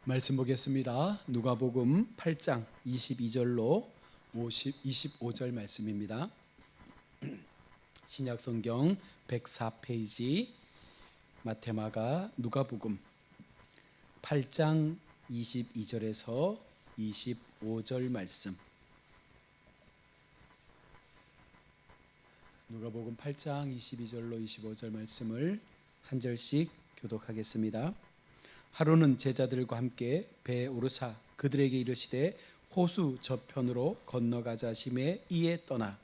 말씀 보겠습니다. 누가복음 8장 22절로 25절 말씀입니다. 신약성경 104페이지 마테마가 누가복음 8장 22절에서 25절 말씀. 누가복음 8장 22절로 25절 말씀을 한 절씩 교독하겠습니다. 하루는 제자들과 함께 배에 오르사 그들에게 이르시되 호수 저편으로 건너가자 하심에 이에 떠나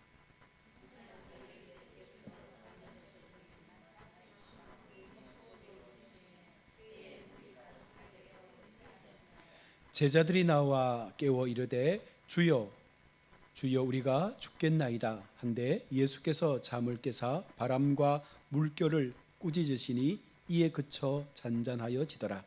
제자들이 나와 깨워 이르되 주여 주여 우리가 죽겠나이다 한데 예수께서 잠을 깨사 바람과 물결을 꾸짖으시니 이에 그쳐 잔잔하여지더라.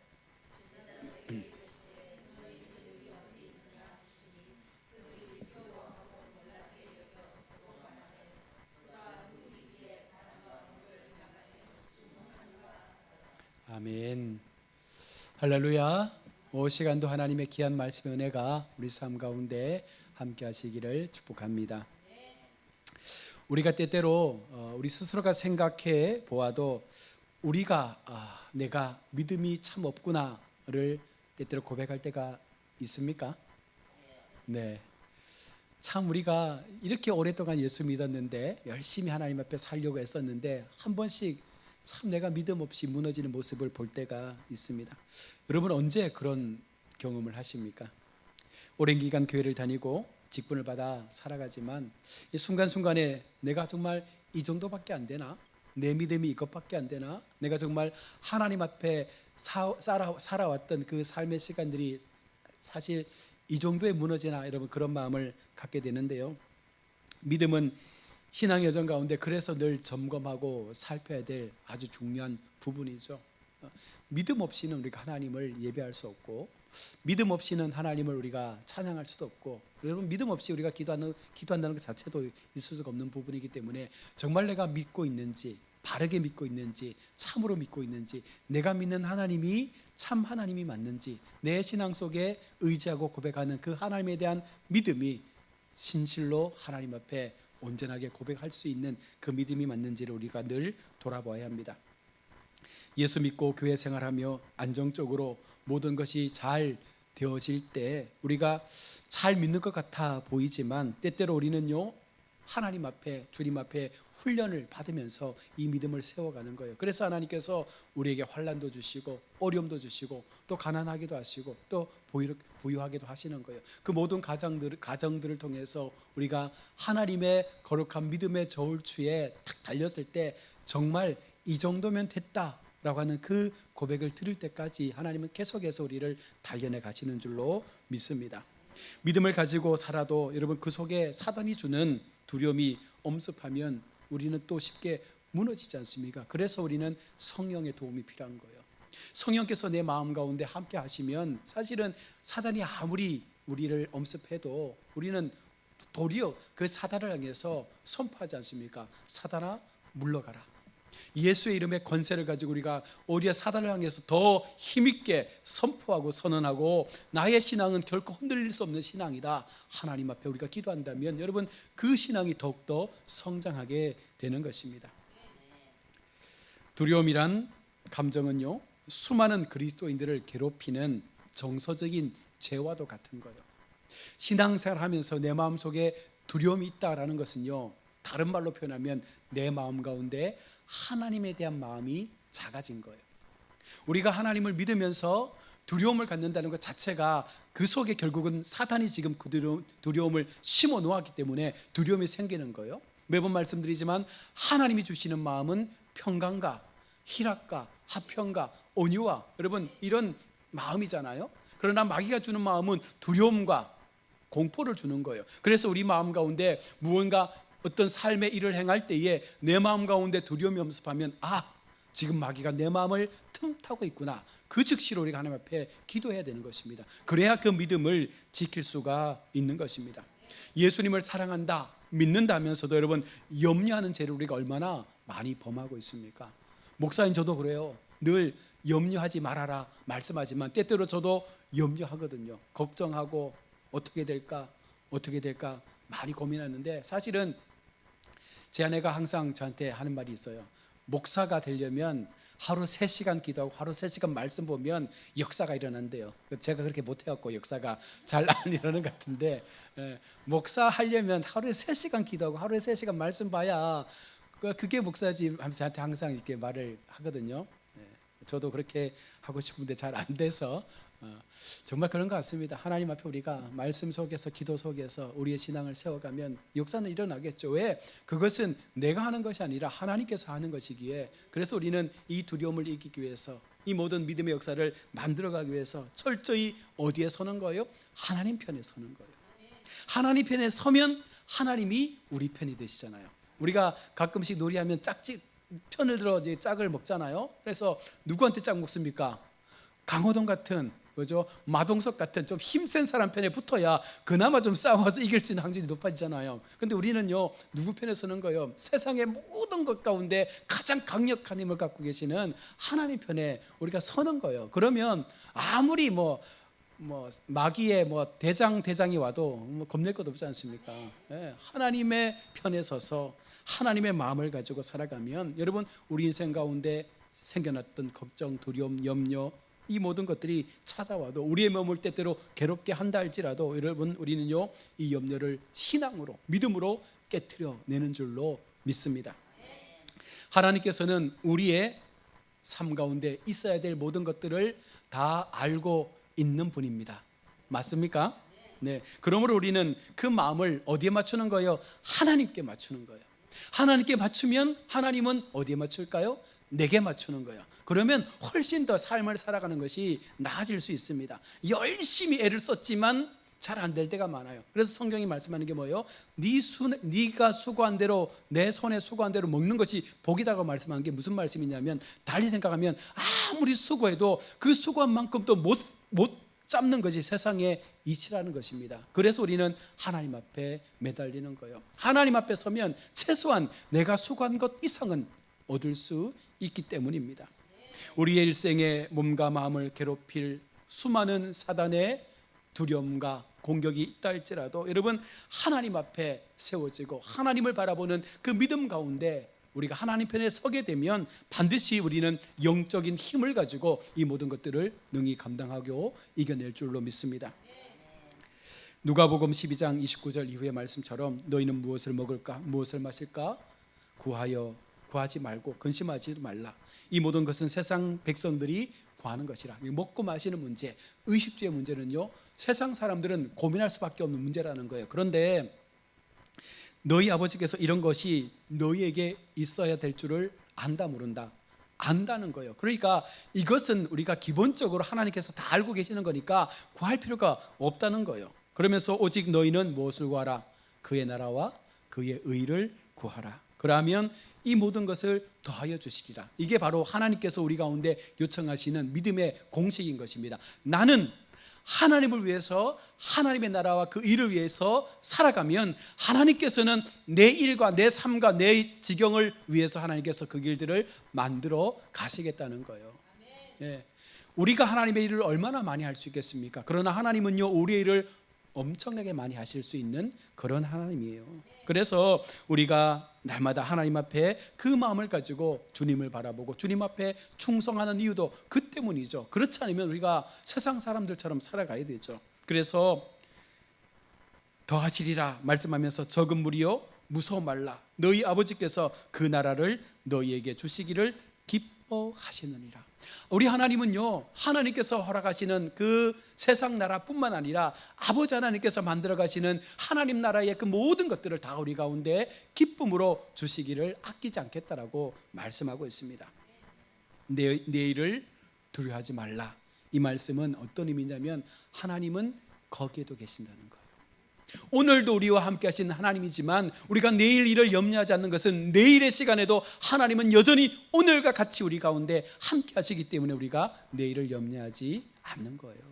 아멘. 할렐루야. 시간도 하나님의 귀한 말씀의 은혜가 우리 삶 가운데 함께 하시기를 축복합니다. 우리가 때때로 우리 스스로가 생각해 보아도 우리가 내가 믿음이 참 없구나를 때때로 고백할 때가 있습니까? 네. 참 우리가 이렇게 오랫동안 예수 믿었는데 열심히 하나님 앞에 살려고 했었는데 한 번씩 참 내가 믿음 없이 무너지는 모습을 볼 때가 있습니다. 여러분 언제 그런 경험을 하십니까? 오랜 기간 교회를 다니고 직분을 받아 살아가지만 이 순간순간에 내가 정말 이 정도밖에 안 되나? 내 믿음이 이것밖에 안 되나? 내가 정말 하나님 앞에 살아왔던 그 삶의 시간들이 사실 이 정도에 무너지나? 여러분 그런 마음을 갖게 되는데요. 믿음은 신앙 여정 가운데 그래서 늘 점검하고 살펴야 될 아주 중요한 부분이죠. 믿음 없이는 우리가 하나님을 예배할 수 없고 믿음 없이는 하나님을 우리가 찬양할 수도 없고 여러분 믿음 없이 우리가 기도한다는 것 자체도 있을 수가 없는 부분이기 때문에 정말 내가 믿고 있는지 바르게 믿고 있는지 참으로 믿고 있는지 내가 믿는 하나님이 참 하나님이 맞는지 내 신앙 속에 의지하고 고백하는 그 하나님에 대한 믿음이 진실로 하나님 앞에 온전하게 고백할 수 있는 그 믿음이 맞는지를 우리가 늘 돌아봐야 합니다. 예수 믿고 교회 생활하며 안정적으로 모든 것이 잘 되어질 때 우리가 잘 믿는 것 같아 보이지만 때때로 우리는요 하나님 앞에 주님 앞에 훈련을 받으면서 이 믿음을 세워가는 거예요. 그래서 하나님께서 우리에게 환난도 주시고 어려움도 주시고 또 가난하기도 하시고 또 부유하기도 하시는 거예요. 그 모든 가정들을 통해서 우리가 하나님의 거룩한 믿음의 저울추에 딱 달렸을 때 정말 이 정도면 됐다라고 하는 그 고백을 들을 때까지 하나님은 계속해서 우리를 단련해 가시는 줄로 믿습니다. 믿음을 가지고 살아도 여러분 그 속에 사단이 주는 두려움이 엄습하면 우리는 또 쉽게 무너지지 않습니까? 그래서 우리는 성령의 도움이 필요한 거예요. 성령께서 내 마음 가운데 함께 하시면 사실은 사단이 아무리 우리를 엄습해도 우리는 도리어 그 사단을 향해서 선포하지 않습니까? 사단아 물러가라. 예수의 이름의 권세를 가지고 우리가 오히려 사단을 향해서 더 힘있게 선포하고 선언하고 나의 신앙은 결코 흔들릴 수 없는 신앙이다. 하나님 앞에 우리가 기도한다면 여러분 그 신앙이 더욱더 성장하게 되는 것입니다. 두려움이란 감정은요 수많은 그리스도인들을 괴롭히는 정서적인 죄와도 같은 거예요. 신앙생활하면서 내 마음속에 두려움이 있다라는 것은요 다른 말로 표현하면 내 마음 가운데 하나님에 대한 마음이 작아진 거예요. 우리가 하나님을 믿으면서 두려움을 갖는다는 것 자체가 그 속에 결국은 사단이 지금 그 두려움을 심어 놓았기 때문에 두려움이 생기는 거예요. 매번 말씀드리지만 하나님이 주시는 마음은 평강과 희락과 화평과 온유와 여러분 이런 마음이잖아요. 그러나 마귀가 주는 마음은 두려움과 공포를 주는 거예요. 그래서 우리 마음 가운데 무언가 어떤 삶의 일을 행할 때에 내 마음 가운데 두려움이 엄습하면 지금 마귀가 내 마음을 틈타고 있구나. 그 즉시로 우리가 하나님 앞에 기도해야 되는 것입니다. 그래야 그 믿음을 지킬 수가 있는 것입니다. 예수님을 사랑한다 믿는다면서도 여러분 염려하는 죄를 우리가 얼마나 많이 범하고 있습니까? 목사님 저도 그래요. 늘 염려하지 말아라 말씀하지만 때때로 저도 염려하거든요. 걱정하고 어떻게 될까 많이 고민하는데, 사실은 제 아내가 항상 저한테 하는 말이 있어요. 목사가 되려면 하루 3시간 기도하고 하루 3시간 말씀 보면 역사가 일어난대요. 제가 그렇게 못해갖고 역사가 잘 안 일어나는 것 같은데, 목사 하려면 하루에 3시간 기도하고 하루에 3시간 말씀 봐야 그게 목사지 하면서 저한테 항상 이렇게 말을 하거든요. 저도 그렇게 하고 싶은데 잘 안 돼서 정말 그런 것 같습니다. 하나님 앞에 우리가 말씀 속에서 기도 속에서 우리의 신앙을 세워가면 역사는 일어나겠죠. 왜? 그것은 내가 하는 것이 아니라 하나님께서 하는 것이기에, 그래서 우리는 이 두려움을 이기기 위해서 이 모든 믿음의 역사를 만들어가기 위해서 철저히 어디에 서는 거예요? 하나님 편에 서는 거예요. 하나님 편에 서면 하나님이 우리 편이 되시잖아요. 우리가 가끔씩 놀이하면 짝짓 편을 들어 이제 짝을 먹잖아요. 그래서 누구한테 짝 먹습니까? 강호동 같은, 그죠? 마동석 같은 좀 힘센 사람 편에 붙어야 그나마 좀 싸워서 이길 수 있는 확률이 높아지잖아요. 근데 우리는요, 누구 편에 서는 거예요? 세상의 모든 것 가운데 가장 강력한 힘을 갖고 계시는 하나님 편에 우리가 서는 거예요. 그러면 아무리 마귀의 대장이 와도 겁낼 것 없지 않습니까? 하나님의 편에 서서 하나님의 마음을 가지고 살아가면, 여러분, 우리 인생 가운데 생겨났던 걱정, 두려움, 염려, 이 모든 것들이 찾아와도 우리의 몸을 때때로 괴롭게 한다 할지라도, 여러분, 우리는요, 이 염려를 신앙으로, 믿음으로 깨트려내는 줄로 믿습니다. 하나님께서는 우리의 삶 가운데 있어야 될 모든 것들을 다 알고 있는 분입니다. 맞습니까? 네. 그러므로 우리는 그 마음을 어디에 맞추는 거예요? 하나님께 맞추는 거예요. 하나님께 맞추면 하나님은 어디에 맞출까요? 내게 맞추는 거예요. 그러면 훨씬 더 삶을 살아가는 것이 나아질 수 있습니다. 열심히 애를 썼지만 잘 안 될 때가 많아요. 그래서 성경이 말씀하는 게 뭐예요? 네가 수고한 대로, 내 손에 수고한 대로 먹는 것이 복이다고 말씀하는 게 무슨 말씀이냐면, 달리 생각하면 아무리 수고해도 그 수고한 만큼 또 못 잡는 것이 세상의 이치라는 것입니다. 그래서 우리는 하나님 앞에 매달리는 거예요. 하나님 앞에 서면 최소한 내가 수고한 것 이상은 얻을 수 있기 때문입니다. 우리의 일생에 몸과 마음을 괴롭힐 수많은 사단의 두려움과 공격이 있다 할지라도, 여러분, 하나님 앞에 세워지고 하나님을 바라보는 그 믿음 가운데 우리가 하나님 편에 서게 되면 반드시 우리는 영적인 힘을 가지고 이 모든 것들을 능히 감당하고 이겨낼 줄로 믿습니다. 누가복음 12장 29절 이후의 말씀처럼 너희는 무엇을 먹을까 무엇을 마실까 구하지 말고 근심하지 말라. 이 모든 것은 세상 백성들이 구하는 것이라. 먹고 마시는 문제, 의식주의 문제는요, 세상 사람들은 고민할 수밖에 없는 문제라는 거예요. 그런데 너희 아버지께서 이런 것이 너희에게 있어야 될 줄을 안다 모른다? 안다는 거예요. 그러니까 이것은 우리가 기본적으로 하나님께서 다 알고 계시는 거니까 구할 필요가 없다는 거예요. 그러면서 오직 너희는 무엇을 구하라? 그의 나라와 그의 의를 구하라. 그러면 이 모든 것을 더하여 주시리라. 이게 바로 하나님께서 우리 가운데 요청하시는 믿음의 공식인 것입니다. 나는 하나님을 위해서, 하나님의 나라와 그 일을 위해서 살아가면 하나님께서는 내 일과 내 삶과 내 지경을 위해서 하나님께서 그 길들을 만들어 가시겠다는 거예요. 네. 우리가 하나님의 일을 얼마나 많이 할 수 있겠습니까? 그러나 하나님은요, 우리의 일을 엄청나게 많이 하실 수 있는 그런 하나님이에요. 그래서 우리가 날마다 하나님 앞에 그 마음을 가지고 주님을 바라보고 주님 앞에 충성하는 이유도 그 때문이죠. 그렇지 않으면 우리가 세상 사람들처럼 살아가야 되죠. 그래서 더하시리라 말씀하면서 적은 무리여 무서워 말라. 너희 아버지께서 그 나라를 너희에게 주시기를 기뻐하시느니라. 우리 하나님은요, 하나님께서 허락하시는 그 세상 나라뿐만 아니라 아버지 하나님께서 만들어 가시는 하나님 나라의 그 모든 것들을 다 우리 가운데 기쁨으로 주시기를 아끼지 않겠다라고 말씀하고 있습니다. 내일을 두려워하지 말라. 이 말씀은 어떤 의미냐면 하나님은 거기에도 계신다는 거예요. 오늘도 우리와 함께 하신 하나님이지만 우리가 내일 일을 염려하지 않는 것은 내일의 시간에도 하나님은 여전히 오늘과 같이 우리 가운데 함께 하시기 때문에 우리가 내일을 염려하지 않는 거예요.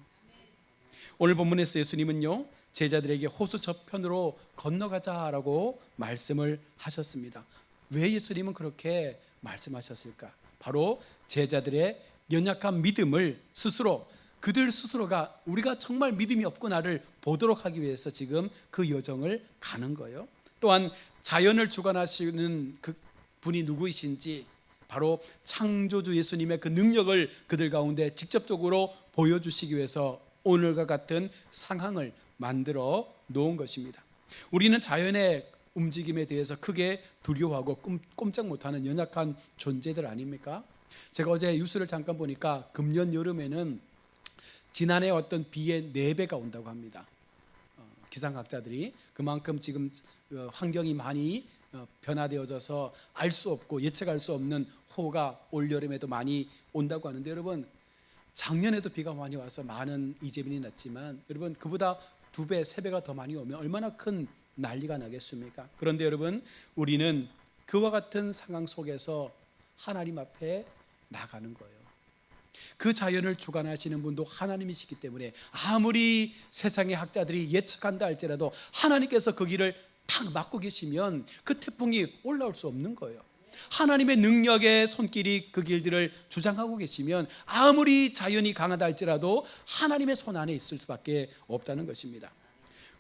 오늘 본문에서 예수님은요, 제자들에게 호수 저편으로 건너가자라고 말씀을 하셨습니다. 왜 예수님은 그렇게 말씀하셨을까? 바로 제자들의 연약한 믿음을 스스로, 그들 스스로가 우리가 정말 믿음이 없구나를 보도록 하기 위해서 지금 그 여정을 가는 거예요. 또한 자연을 주관하시는 그 분이 누구이신지, 바로 창조주 예수님의 그 능력을 그들 가운데 직접적으로 보여주시기 위해서 오늘과 같은 상황을 만들어 놓은 것입니다. 우리는 자연의 움직임에 대해서 크게 두려워하고 꼼짝 못하는 연약한 존재들 아닙니까? 제가 어제 뉴스를 잠깐 보니까 금년 여름에는 지난해 어떤 비의 4배가 온다고 합니다. 기상학자들이 그만큼 지금 환경이 많이 변화되어져서 알 수 없고 예측할 수 없는 호우가 올 여름에도 많이 온다고 하는데, 여러분 작년에도 비가 많이 와서 많은 이재민이 났지만 여러분 그보다 2배, 3배가 더 많이 오면 얼마나 큰 난리가 나겠습니까? 그런데 여러분 우리는 그와 같은 상황 속에서 하나님 앞에 나가는 거예요. 그 자연을 주관하시는 분도 하나님이시기 때문에 아무리 세상의 학자들이 예측한다 할지라도 하나님께서 그 길을 탁 막고 계시면 그 태풍이 올라올 수 없는 거예요. 하나님의 능력의 손길이 그 길들을 주장하고 계시면 아무리 자연이 강하다 할지라도 하나님의 손 안에 있을 수밖에 없다는 것입니다.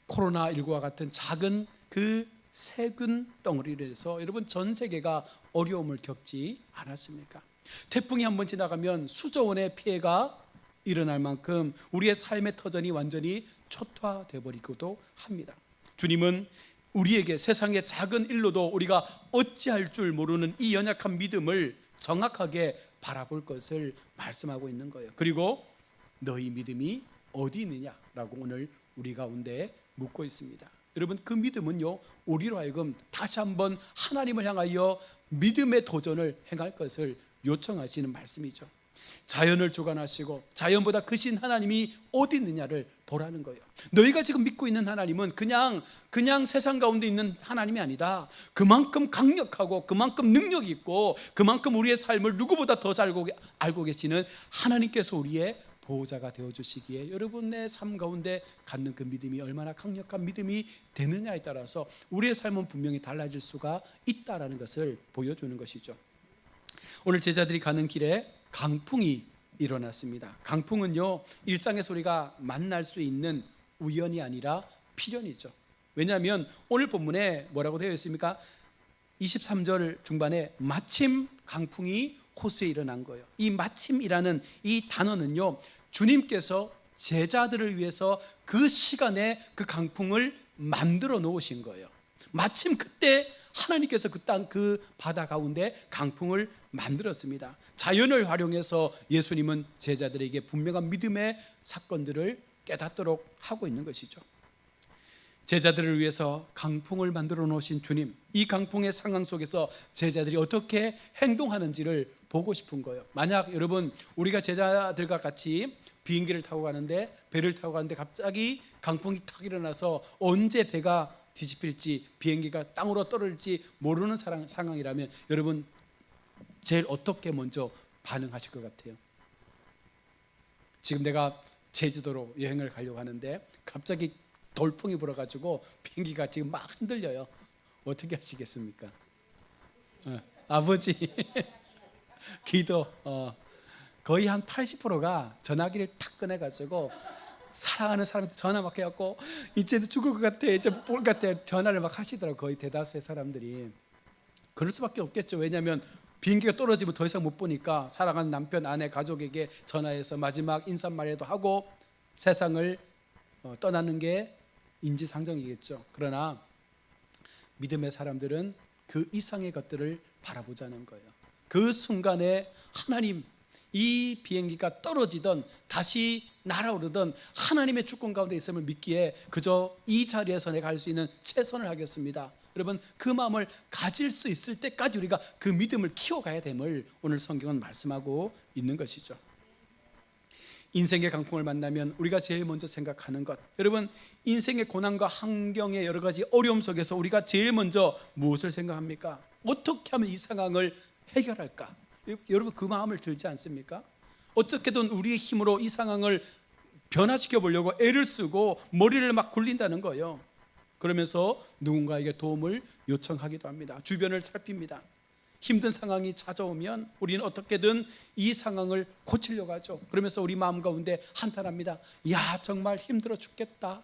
코로나19와 같은 작은 그 세균 덩어리로 해서 여러분 전 세계가 어려움을 겪지 않았습니까? 태풍이 한번 지나가면 수조 원의 피해가 일어날 만큼 우리의 삶의 터전이 완전히 초토화되어 버리기도 합니다. 주님은 우리에게 세상의 작은 일로도 우리가 어찌할 줄 모르는 이 연약한 믿음을 정확하게 바라볼 것을 말씀하고 있는 거예요. 그리고 너희 믿음이 어디 있느냐라고 오늘 우리 가운데 묻고 있습니다. 여러분 그 믿음은요, 우리로 하여금 다시 한번 하나님을 향하여 믿음의 도전을 행할 것을 요청하시는 말씀이죠. 자연을 주관하시고 자연보다 크신 하나님이 어디 있느냐를 보라는 거예요. 너희가 지금 믿고 있는 하나님은 그냥 세상 가운데 있는 하나님이 아니다. 그만큼 강력하고 그만큼 능력 있고 그만큼 우리의 삶을 누구보다 더 잘 알고 계시는 하나님께서 우리의 보호자가 되어주시기에 여러분의 삶 가운데 갖는 그 믿음이 얼마나 강력한 믿음이 되느냐에 따라서 우리의 삶은 분명히 달라질 수가 있다라는 것을 보여주는 것이죠. 오늘 제자들이 가는 길에 강풍이 일어났습니다. 강풍은요, 일상에서 우리가 만날 수 있는 우연이 아니라 필연이죠. 왜냐하면 오늘 본문에 뭐라고 되어 있습니까? 23절 중반에 마침 강풍이 호수에 일어난 거예요. 이 마침이라는 이 단어는요, 주님께서 제자들을 위해서 그 시간에 그 강풍을 만들어 놓으신 거예요. 마침 그때 하나님께서 그 땅, 그 바다 가운데 강풍을 만들었습니다. 자연을 활용해서 예수님은 제자들에게 분명한 믿음의 사건들을 깨닫도록 하고 있는 것이죠. 제자들을 위해서 강풍을 만들어 놓으신 주님, 이 강풍의 상황 속에서 제자들이 어떻게 행동하는지를 보고 싶은 거예요. 만약 여러분 우리가 제자들과 같이 비행기를 타고 가는데, 배를 타고 가는데 갑자기 강풍이 탁 일어나서 언제 배가 뒤집힐지 비행기가 땅으로 떨어질지 모르는 상황이라면 여러분 제일 어떻게 먼저 반응하실 것 같아요? 지금 내가 제주도로 여행을 가려고 하는데 갑자기 돌풍이 불어가지고 비행기가 지금 막 흔들려요. 어떻게 하시겠습니까? 아버지 기도 거의 한 80%가 전화기를 탁 꺼내가지고 사랑하는 사람한테 전화 막 해갖고 이제도 죽을 것 같아, 이제 못 볼 것 같아 전화를 막 하시더라고요. 거의 대다수의 사람들이. 그럴 수밖에 없겠죠. 왜냐하면 비행기가 떨어지면 더 이상 못 보니까 사랑하는 남편, 아내, 가족에게 전화해서 마지막 인사말이라도 하고 세상을 떠나는 게 인지상정이겠죠. 그러나 믿음의 사람들은 그 이상의 것들을 바라보자는 거예요. 그 순간에 하나님, 이 비행기가 떨어지던 다시 날아오르던 하나님의 주권 가운데 있음을 믿기에 그저 이 자리에서 내가 할 수 있는 최선을 하겠습니다. 여러분 그 마음을 가질 수 있을 때까지 우리가 그 믿음을 키워가야 됨을 오늘 성경은 말씀하고 있는 것이죠. 인생의 강풍을 만나면 우리가 제일 먼저 생각하는 것, 여러분 인생의 고난과 환경의 여러 가지 어려움 속에서 우리가 제일 먼저 무엇을 생각합니까? 어떻게 하면 이 상황을 해결할까? 여러분 그 마음을 들지 않습니까? 어떻게든 우리의 힘으로 이 상황을 변화시켜 보려고 애를 쓰고 머리를 막 굴린다는 거예요. 그러면서 누군가에게 도움을 요청하기도 합니다. 주변을 살핍니다. 힘든 상황이 찾아오면 우리는 어떻게든 이 상황을 고치려고 하죠. 그러면서 우리 마음 가운데 한탄합니다. 야, 정말 힘들어 죽겠다.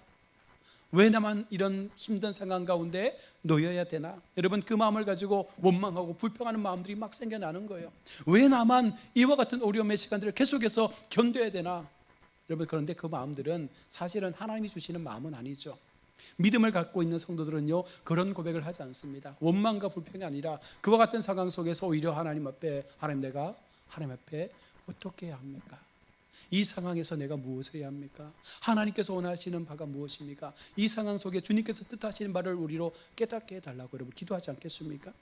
왜 나만 이런 힘든 상황 가운데 놓여야 되나? 여러분, 그 마음을 가지고 원망하고 불평하는 마음들이 막 생겨나는 거예요. 왜 나만 이와 같은 어려움의 시간들을 계속해서 견뎌야 되나? 여러분, 그런데 그 마음들은 사실은 하나님이 주시는 마음은 아니죠. 믿음을 갖고 있는 성도들은요, 그런 고백을 하지 않습니다. 원망과 불평이 아니라 그와 같은 상황 속에서 오히려 하나님 앞에, 내가 하나님 앞에 어떻게 해야 합니까? 이 상황에서 내가 무엇을 해야 합니까? 하나님께서 원하시는 바가 무엇입니까? 이 상황 속에 주님께서 뜻하시는 바를 우리로 깨닫게 해달라고 여러분 기도하지 않겠습니까?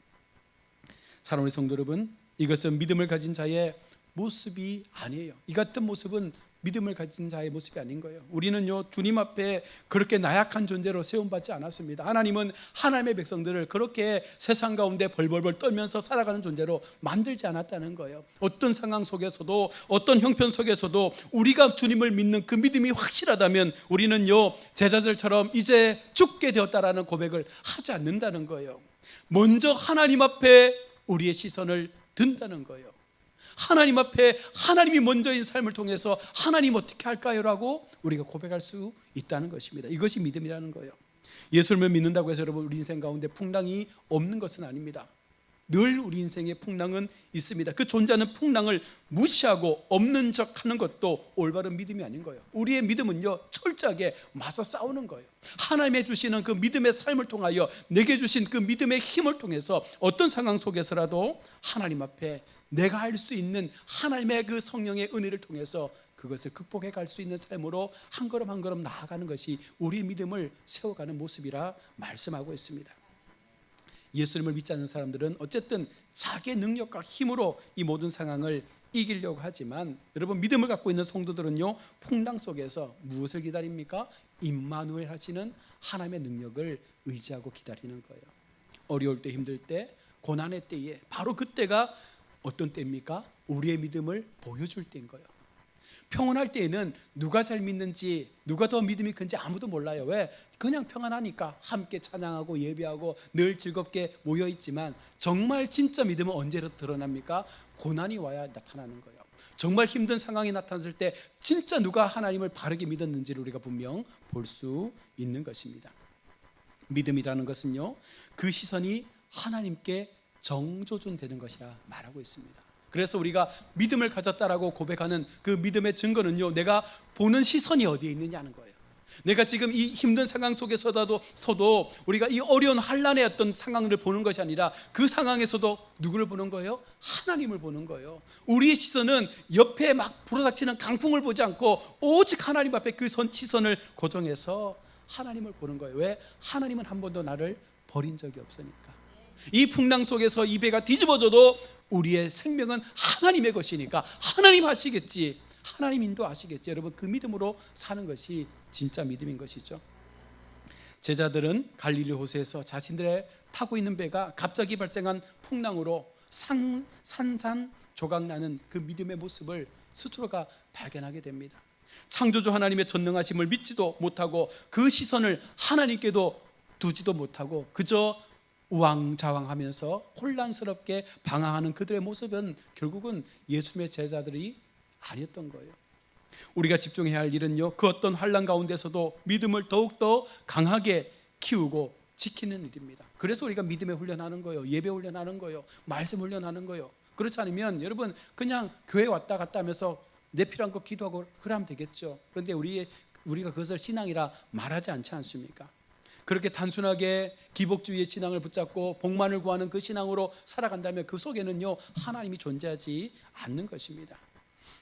사랑하는 성도 여러분, 이것은 믿음을 가진 자의 모습이 아니에요. 이 같은 모습은 믿음을 가진 자의 모습이 아닌 거예요. 우리는요, 주님 앞에 그렇게 나약한 존재로 세움받지 않았습니다. 하나님은 하나님의 백성들을 그렇게 세상 가운데 벌벌벌 떨면서 살아가는 존재로 만들지 않았다는 거예요. 어떤 상황 속에서도, 어떤 형편 속에서도 우리가 주님을 믿는 그 믿음이 확실하다면 우리는요, 제자들처럼 이제 죽게 되었다라는 고백을 하지 않는다는 거예요. 먼저 하나님 앞에 우리의 시선을 든다는 거예요. 하나님 앞에 하나님이 먼저인 삶을 통해서 하나님 어떻게 할까요? 라고 우리가 고백할 수 있다는 것입니다. 이것이 믿음이라는 거예요. 예수를 믿는다고 해서 여러분 우리 인생 가운데 풍랑이 없는 것은 아닙니다. 늘 우리 인생에 풍랑은 있습니다. 그 존재하는 풍랑을 무시하고 없는 척하는 것도 올바른 믿음이 아닌 거예요. 우리의 믿음은요, 철저하게 맞서 싸우는 거예요. 하나님의 주시는 그 믿음의 삶을 통하여 내게 주신 그 믿음의 힘을 통해서 어떤 상황 속에서라도 하나님 앞에 내가 할 수 있는 하나님의 그 성령의 은혜를 통해서 그것을 극복해 갈 수 있는 삶으로 한 걸음 한 걸음 나아가는 것이 우리의 믿음을 세워가는 모습이라 말씀하고 있습니다. 예수님을 믿지 않는 사람들은 어쨌든 자기의 능력과 힘으로 이 모든 상황을 이기려고 하지만 여러분, 믿음을 갖고 있는 성도들은요, 풍랑 속에서 무엇을 기다립니까? 임마누엘 하시는 하나님의 능력을 의지하고 기다리는 거예요. 어려울 때, 힘들 때, 고난의 때에 바로 그때가 어떤 때입니까? 우리의 믿음을 보여줄 때인 거예요. 평안할 때에는 누가 잘 믿는지, 누가 더 믿음이 큰지 아무도 몰라요. 왜? 그냥 평안하니까 함께 찬양하고 예배하고 늘 즐겁게 모여있지만 정말 진짜 믿음은 언제 드러납니까? 고난이 와야 나타나는 거예요. 정말 힘든 상황이 나타났을 때 진짜 누가 하나님을 바르게 믿었는지를 우리가 분명 볼 수 있는 것입니다. 믿음이라는 것은요, 그 시선이 하나님께 정조준되는 것이라 말하고 있습니다. 그래서 우리가 믿음을 가졌다라고 고백하는 그 믿음의 증거는요, 내가 보는 시선이 어디에 있느냐는 거예요. 내가 지금 이 힘든 상황 속에서도 우리가 이 어려운 환난의 어떤 상황을 보는 것이 아니라 그 상황에서도 누구를 보는 거예요? 하나님을 보는 거예요. 우리의 시선은 옆에 막 불어닥치는 강풍을 보지 않고 오직 하나님 앞에 그 시선을 고정해서 하나님을 보는 거예요. 왜? 하나님은 한 번도 나를 버린 적이 없으니까. 이 풍랑 속에서 이 배가 뒤집어져도 우리의 생명은 하나님의 것이니까 하나님 하시겠지, 하나님 인도하시겠지. 여러분, 그 믿음으로 사는 것이 진짜 믿음인 것이죠. 제자들은 갈릴리 호수에서 자신들의 타고 있는 배가 갑자기 발생한 풍랑으로 산산 조각나는 그 믿음의 모습을 스스로가 발견하게 됩니다. 창조주 하나님의 전능하심을 믿지도 못하고 그 시선을 하나님께도 두지도 못하고 그저 우왕좌왕하면서 혼란스럽게 방황하는 그들의 모습은 결국은 예수님의 제자들이 아니었던 거예요. 우리가 집중해야 할 일은요, 그 어떤 환난 가운데서도 믿음을 더욱더 강하게 키우고 지키는 일입니다. 그래서 우리가 믿음에 훈련하는 거예요. 예배 훈련하는 거예요. 말씀 훈련하는 거예요. 그렇지 않으면 여러분 그냥 교회 왔다 갔다 하면서 내 필요한 거 기도하고 그러면 되겠죠. 그런데 우리가 그것을 신앙이라 말하지 않지 않습니까? 그렇게 단순하게 기복주의의 신앙을 붙잡고 복만을 구하는 그 신앙으로 살아간다면 그 속에는요, 하나님이 존재하지 않는 것입니다.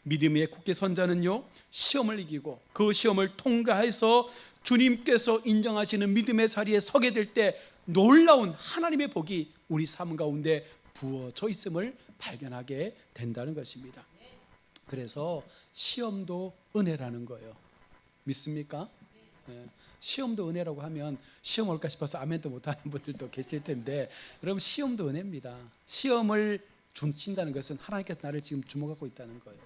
믿음의 굳게 선 자는요, 시험을 이기고 그 시험을 통과해서 주님께서 인정하시는 믿음의 자리에 서게 될 때 놀라운 하나님의 복이 우리 삶 가운데 부어져 있음을 발견하게 된다는 것입니다. 그래서 시험도 은혜라는 거예요. 믿습니까? 네. 시험도 은혜라고 하면 시험 올까 싶어서 아멘도 못하는 분들도 계실 텐데, 여러분 시험도 은혜입니다. 시험을 중친다는 것은 하나님께서 나를 지금 주목하고 있다는 거예요.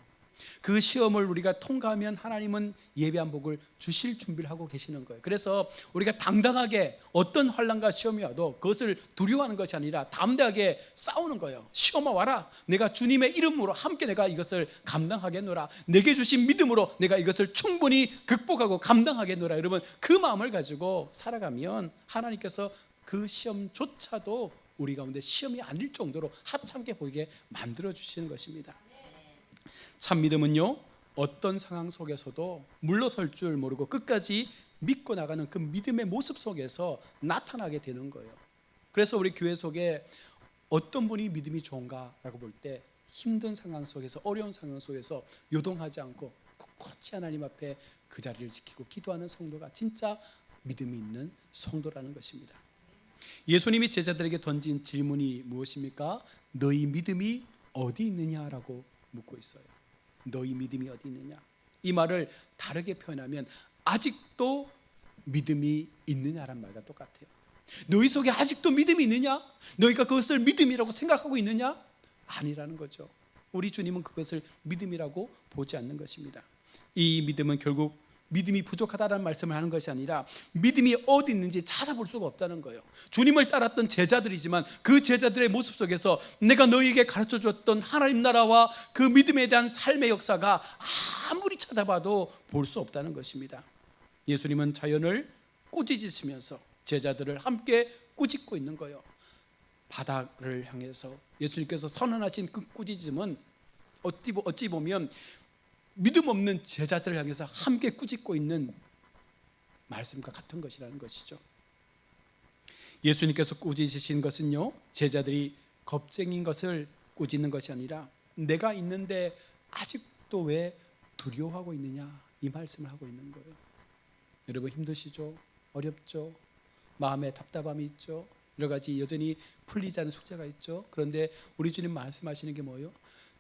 그 시험을 우리가 통과하면 하나님은 예비한 복을 주실 준비를 하고 계시는 거예요. 그래서 우리가 당당하게 어떤 환난과 시험이 와도 그것을 두려워하는 것이 아니라 담대하게 싸우는 거예요. 시험아 와라, 내가 주님의 이름으로 함께 내가 이것을 감당하겠노라, 내게 주신 믿음으로 내가 이것을 충분히 극복하고 감당하겠노라. 여러분, 그 마음을 가지고 살아가면 하나님께서 그 시험조차도 우리 가운데 시험이 아닐 정도로 하찮게 보이게 만들어 주시는 것입니다. 참 믿음은요, 어떤 상황 속에서도 물러설 줄 모르고 끝까지 믿고 나가는 그 믿음의 모습 속에서 나타나게 되는 거예요. 그래서 우리 교회 속에 어떤 분이 믿음이 좋은가라고 볼 때 힘든 상황 속에서, 어려운 상황 속에서 요동하지 않고 꿋꿋이 하나님 앞에 그 자리를 지키고 기도하는 성도가 진짜 믿음이 있는 성도라는 것입니다. 예수님이 제자들에게 던진 질문이 무엇입니까? 너희 믿음이 어디 있느냐라고 묻고 있어요. 너희 믿음이 어디 있느냐? 이 말을 다르게 표현하면 아직도 믿음이 있느냐란 말과 똑같아요. 너희 속에 아직도 믿음이 있느냐? 너희가 그것을 믿음이라고 생각하고 있느냐? 아니라는 거죠. 우리 주님은 그것을 믿음이라고 보지 않는 것입니다. 이 믿음은 결국 믿음이 부족하다는 말씀을 하는 것이 아니라 믿음이 어디 있는지 찾아볼 수가 없다는 거예요. 주님을 따랐던 제자들이지만 그 제자들의 모습 속에서 내가 너희에게 가르쳐 주었던 하나님 나라와 그 믿음에 대한 삶의 역사가 아무리 찾아봐도 볼 수 없다는 것입니다. 예수님은 자연을 꾸짖으시면서 제자들을 함께 꾸짖고 있는 거예요. 바다를 향해서 예수님께서 선언하신 그 꾸짖음은 어찌 보면 믿음 없는 제자들을 향해서 함께 꾸짖고 있는 말씀과 같은 것이라는 것이죠. 예수님께서 꾸짖으신 것은요, 제자들이 겁쟁인 것을 꾸짖는 것이 아니라 내가 있는데 아직도 왜 두려워하고 있느냐, 이 말씀을 하고 있는 거예요. 여러분, 힘드시죠? 어렵죠? 마음에 답답함이 있죠? 여러 가지 여전히 풀리지 않은 숙제가 있죠? 그런데 우리 주님 말씀하시는 게 뭐예요?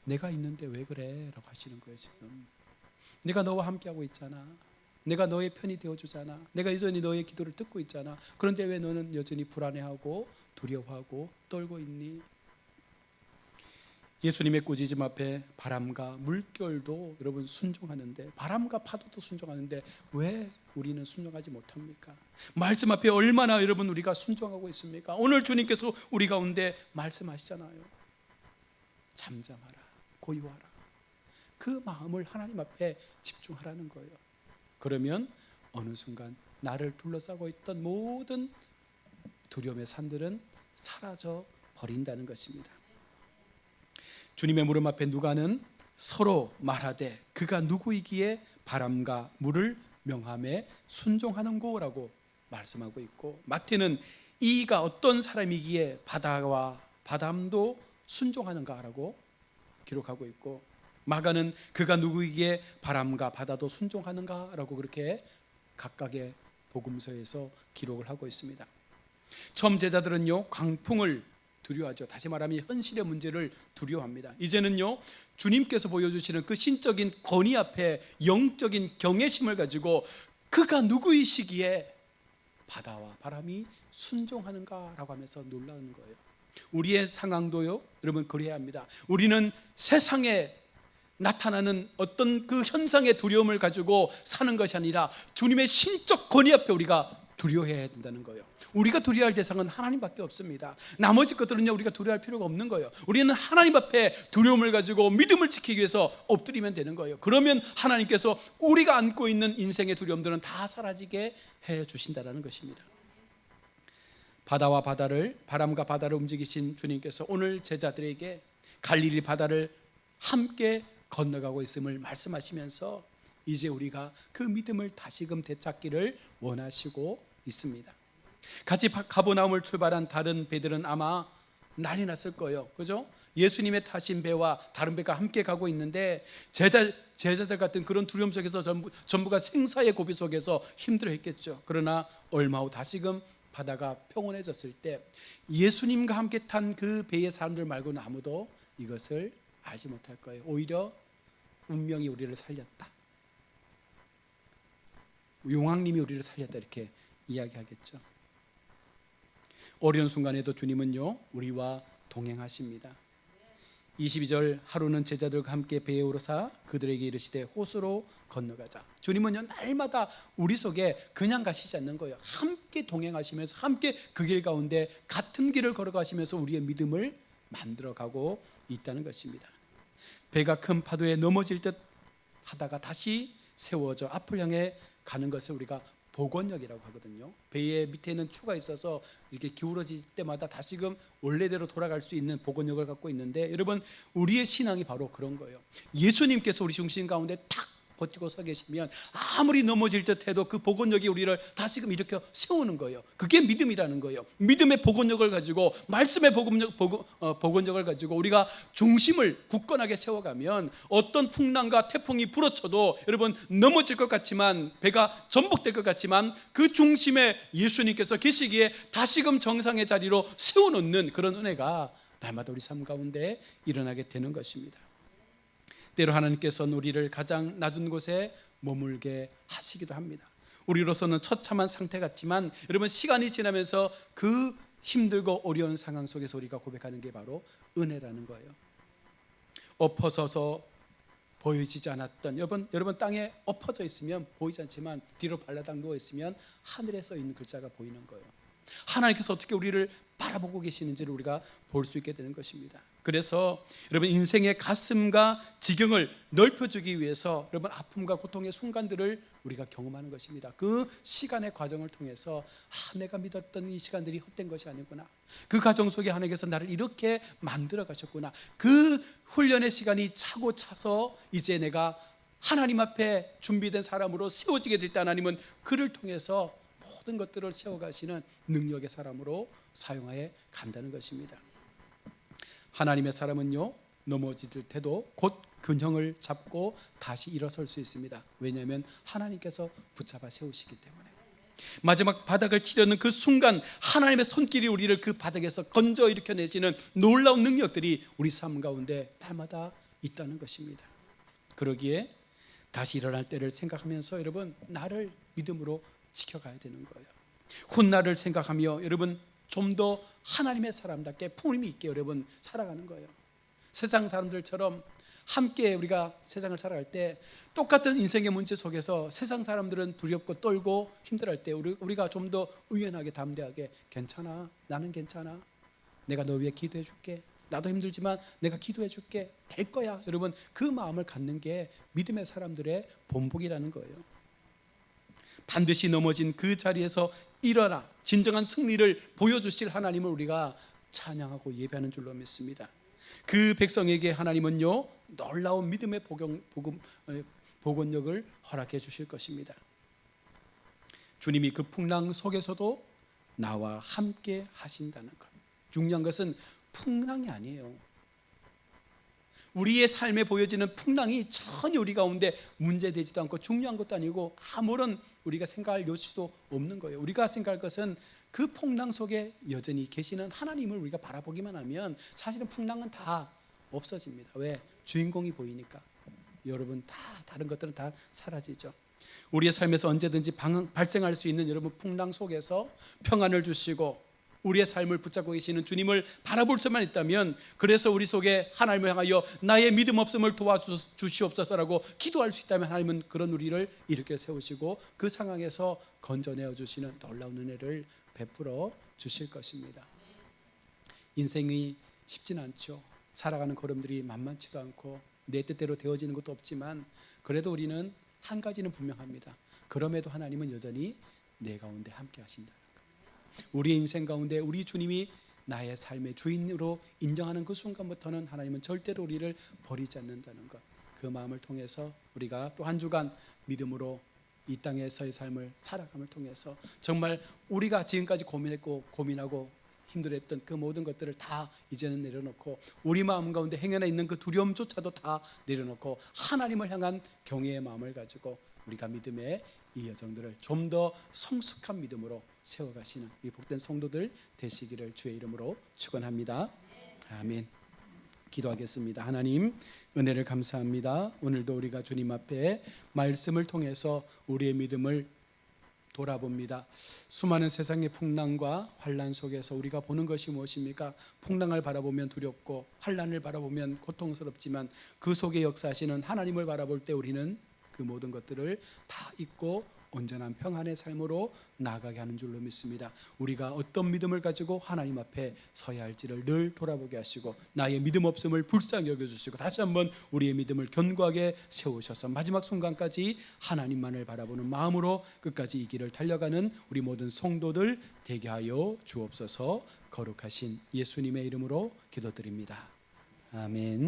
내가 있는데 왜 그래? 라고 하시는 거예요. 지금 내가 너와 함께하고 있잖아. 내가 너의 편이 되어주잖아. 내가 여전히 너의 기도를 듣고 있잖아. 그런데 왜 너는 여전히 불안해하고 두려워하고 떨고 있니? 예수님의 꾸짖음 앞에 바람과 물결도 여러분 순종하는데, 바람과 파도도 순종하는데 왜 우리는 순종하지 못합니까? 말씀 앞에 얼마나 여러분 우리가 순종하고 있습니까? 오늘 주님께서 우리 가운데 말씀하시잖아요. 잠잠하라, 고요하라. 그 마음을 하나님 앞에 집중하라는 거예요. 그러면 어느 순간 나를 둘러싸고 있던 모든 두려움의 산들은 사라져 버린다는 것입니다. 주님의 무릎 앞에 누가는 서로 말하되 그가 누구이기에 바람과 물을 명함에 순종하는고라고 말씀하고 있고, 마태는 이가 어떤 사람이기에 바다와 바람도 순종하는가라고 기록하고 있고, 마가는 그가 누구이기에 바람과 바다도 순종하는가라고 그렇게 각각의 복음서에서 기록을 하고 있습니다. 처음 제자들은요, 광풍을 두려워하죠. 다시 말하면 현실의 문제를 두려워합니다. 이제는요, 주님께서 보여주시는 그 신적인 권위 앞에 영적인 경외심을 가지고 그가 누구이시기에 바다와 바람이 순종하는가라고 하면서 놀라는 거예요. 우리의 상황도요, 여러분 그래야 합니다. 우리는 세상에 나타나는 어떤 그 현상의 두려움을 가지고 사는 것이 아니라 주님의 신적 권위 앞에 우리가 두려워해야 된다는 거예요. 우리가 두려워할 대상은 하나님밖에 없습니다. 나머지 것들은요, 우리가 두려워할 필요가 없는 거예요. 우리는 하나님 앞에 두려움을 가지고 믿음을 지키기 위해서 엎드리면 되는 거예요. 그러면 하나님께서 우리가 안고 있는 인생의 두려움들은 다 사라지게 해 주신다는 것입니다. 바다와 바다를, 바람과 바다를 움직이신 주님께서 오늘 제자들에게 갈릴리 바다를 함께 건너가고 있음을 말씀하시면서 이제 우리가 그 믿음을 다시금 되찾기를 원하시고 있습니다. 같이 가버나움을 출발한 다른 배들은 아마 난리 났을 거예요. 그죠? 예수님의 타신 배와 다른 배가 함께 가고 있는데 제자들 같은 그런 두려움 속에서 전부가 생사의 고비 속에서 힘들어했겠죠. 그러나 얼마 후 다시금 바다가 평온해졌을 때 예수님과 함께 탄 그 배의 사람들 말고는 아무도 이것을 알지 못할 거예요. 오히려 운명이 우리를 살렸다, 용왕님이 우리를 살렸다, 이렇게 이야기하겠죠. 어려운 순간에도 주님은요, 우리와 동행하십니다. 22절 하루는 제자들과 함께 배에 오르사 그들에게 이르시되 호수로 건너가자. 주님은요 날마다 우리 속에 그냥 가시지 않는 거예요. 함께 동행하시면서 함께 그 길 가운데 같은 길을 걸어가시면서 우리의 믿음을 만들어가고 있다는 것입니다. 배가 큰 파도에 넘어질 듯 하다가 다시 세워져 앞을 향해 가는 것을 우리가 복원력이라고 하거든요. 배의 밑에는 추가 있어서 이렇게 기울어질 때마다 다시금 원래대로 돌아갈 수 있는 복원력을 갖고 있는데, 여러분 우리의 신앙이 바로 그런 거예요. 예수님께서 우리 중심 가운데 탁 버티고 서 계시면 아무리 넘어질 듯 해도 그 복원력이 우리를 다시금 일으켜 세우는 거예요. 그게 믿음이라는 거예요. 믿음의 복원력을 가지고, 말씀의 복원력을 가지고 우리가 중심을 굳건하게 세워가면 어떤 풍랑과 태풍이 불어쳐도 여러분 넘어질 것 같지만, 배가 전복될 것 같지만 그 중심에 예수님께서 계시기에 다시금 정상의 자리로 세워놓는 그런 은혜가 날마다 우리 삶 가운데 일어나게 되는 것입니다. 때로 하나님께서는 우리를 가장 낮은 곳에 머물게 하시기도 합니다. 우리로서는 처참한 상태 같지만 여러분 시간이 지나면서 그 힘들고 어려운 상황 속에서 우리가 고백하는 게 바로 은혜라는 거예요. 엎어서서 보여지지 않았던, 여러분 땅에 엎어져 있으면 보이지 않지만 뒤로 발라당 누워 있으면 하늘에 써 있는 글자가 보이는 거예요. 하나님께서 어떻게 우리를 바라보고 계시는지를 우리가 볼 수 있게 되는 것입니다. 그래서 여러분 인생의 가슴과 지경을 넓혀주기 위해서 여러분 아픔과 고통의 순간들을 우리가 경험하는 것입니다. 그 시간의 과정을 통해서 내가 믿었던 이 시간들이 헛된 것이 아니구나, 그 과정 속에 하나님께서 나를 이렇게 만들어 가셨구나, 그 훈련의 시간이 차고 차서 이제 내가 하나님 앞에 준비된 사람으로 세워지게 될 때 하나님은 그를 통해서 모든 것들을 세워가시는 능력의 사람으로 사용하여 간다는 것입니다. 하나님의 사람은요 넘어질 때도 곧 균형을 잡고 다시 일어설 수 있습니다. 왜냐하면 하나님께서 붙잡아 세우시기 때문에. 마지막 바닥을 치려는 그 순간 하나님의 손길이 우리를 그 바닥에서 건져 일으켜내시는 놀라운 능력들이 우리 삶 가운데 날마다 있다는 것입니다. 그러기에 다시 일어날 때를 생각하면서 여러분 나를 믿음으로 지켜가야 되는 거예요. 훗날을 생각하며 여러분 좀 더 하나님의 사람답게 품위 있게 여러분 살아가는 거예요. 세상 사람들처럼 함께 우리가 세상을 살아갈 때 똑같은 인생의 문제 속에서 세상 사람들은 두렵고 떨고 힘들어할 때 우리가 좀 더 의연하게 담대하게 괜찮아, 나는 괜찮아, 내가 너 위해 기도해 줄게, 나도 힘들지만 내가 기도해 줄게, 될 거야, 여러분 그 마음을 갖는 게 믿음의 사람들의 본보기라는 거예요. 반드시 넘어진 그 자리에서 일어나 진정한 승리를 보여주실 하나님을 우리가 찬양하고 예배하는 줄로 믿습니다. 그 백성에게 하나님은요 놀라운 믿음의 복원력을 허락해 주실 것입니다. 주님이 그 풍랑 속에서도 나와 함께 하신다는 것. 중요한 것은 풍랑이 아니에요. 우리의 삶에 보여지는 풍랑이 전혀 우리 가운데 문제되지도 않고 중요한 것도 아니고 아무런 우리가 생각할 여지도 없는 거예요. 우리가 생각할 것은 그 풍랑 속에 여전히 계시는 하나님을 우리가 바라보기만 하면 사실은 풍랑은 다 없어집니다. 왜? 주인공이 보이니까. 여러분 다 다른 것들은 다 사라지죠. 우리의 삶에서 언제든지 발생할 수 있는 여러분 풍랑 속에서 평안을 주시고 우리의 삶을 붙잡고 계시는 주님을 바라볼 수만 있다면, 그래서 우리 속에 하나님을 향하여 나의 믿음 없음을 도와주시옵소서라고 기도할 수 있다면 하나님은 그런 우리를 일으켜 세우시고 그 상황에서 건져내어 주시는 놀라운 은혜를 베풀어 주실 것입니다. 인생이 쉽진 않죠. 살아가는 걸음들이 만만치도 않고 내 뜻대로 되어지는 것도 없지만 그래도 우리는 한 가지는 분명합니다. 그럼에도 하나님은 여전히 내 가운데 함께 하신다. 우리의 인생 가운데 우리 주님이 나의 삶의 주인으로 인정하는 그 순간부터는 하나님은 절대로 우리를 버리지 않는다는 것, 그 마음을 통해서 우리가 또 한 주간 믿음으로 이 땅에서의 삶을 살아감을 통해서 정말 우리가 지금까지 고민하고 힘들었던 그 모든 것들을 다 이제는 내려놓고 우리 마음 가운데 행여나 있는 그 두려움조차도 다 내려놓고 하나님을 향한 경외의 마음을 가지고 우리가 믿음의 이 여정들을 좀 더 성숙한 믿음으로 세워가시는 이 복된 성도들 되시기를 주의 이름으로 축원합니다. 아멘. 기도하겠습니다. 하나님 은혜를 감사합니다. 오늘도 우리가 주님 앞에 말씀을 통해서 우리의 믿음을 돌아봅니다. 수많은 세상의 풍랑과 환란 속에서 우리가 보는 것이 무엇입니까? 풍랑을 바라보면 두렵고 환란을 바라보면 고통스럽지만 그 속에 역사하시는 하나님을 바라볼 때 우리는 그 모든 것들을 다 잊고 온전한 평안의 삶으로 나아가게 하는 줄로 믿습니다. 우리가 어떤 믿음을 가지고 하나님 앞에 서야 할지를 늘 돌아보게 하시고 나의 믿음 없음을 불쌍히 여겨주시고 다시 한번 우리의 믿음을 견고하게 세우셔서 마지막 순간까지 하나님만을 바라보는 마음으로 끝까지 이 길을 달려가는 우리 모든 성도들 되게 하여 주옵소서. 거룩하신 예수님의 이름으로 기도드립니다. 아멘.